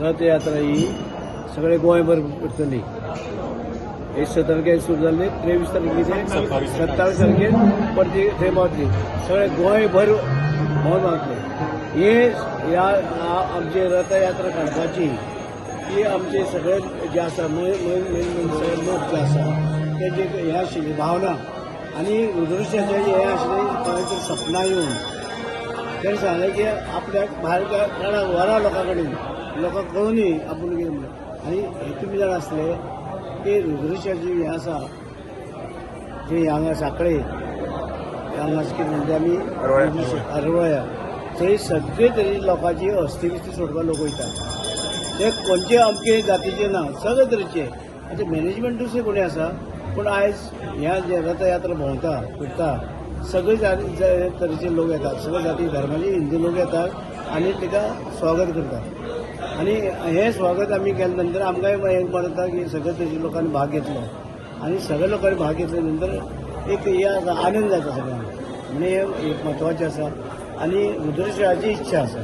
रथयात्रा ही सगळे गोंयभर करतली. 1 तारखेर सुरू जाल्ली, 23 तारखेर 27 तारखेर परती थंय पावतली. सगळे गोंयभर भोंवन पावतले. हे आमची रथयात्रा काडपाची ही आमचे सगळे जे आसा सगळे लोक जे आसा तेजे हे आशिल्ली भावना आनी रुद्रक्षाचे हे आशिल्ले कोणाचें सपना येवन तेणें सांगलें की आपल्याक भायर काणाक व्हरा लोकां कडेन, लोकांक कळुनी आपूण कितें म्हणून. आनी हे तुमी जाण आसले की रुद्रक्षाची हें आसा जे हांगा सांकळे हांगा कितें म्हणटा आमी अरवळ्या, थंय सगळे तरेची लोकांची अस्थिविस्ती सोडपाक लोक वयता. ते खंयचे अमके जातीचे ना, सगळे तरेचे. आतां मॅनेजमेंटूच कोणी आसा, पूण आयज ह्या जे रथयात्रा भोंवता फिरता सगळे तरेचे लोक येतात, सगळे जाती धर्माचे हिंदू लोक येतात आनी तिका स्वागत करतात. आनी हें स्वागत आमी केल्या नंतर आमकांय हें म्हणटा की सगळे तरेच्या लोकांनी भाग घेतलो आनी सगळे लोकांनी भाग घेतल्या नंतर एक हे आनंद जाता सगळ्यांक. म्हणजे हें एक म्हत्वाचें आसा. आनी रुद्रक्षाची इच्छा आसा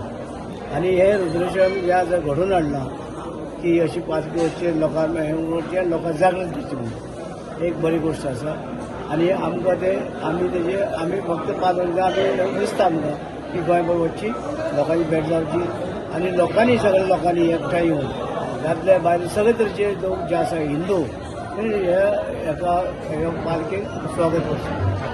आनी हे रुद्रक्षण हें आतां घडोवन हाडला की अशी पालखी वचचे लोकांक जागृत करची म्हणून एक बरी गोश्ट आसा. आनी आमकां ते आमी फक्त 5 वर्सां आमी दिसता आमकां की गोंयभर वचची, लोकांची भेट जावची आनी लोकांनी सगळ्या लोकांनी एकठांय येवन दादले बायले सगळे तरेचे लोक जे आसा हिंदू हे पालखेक स्वागत करचे.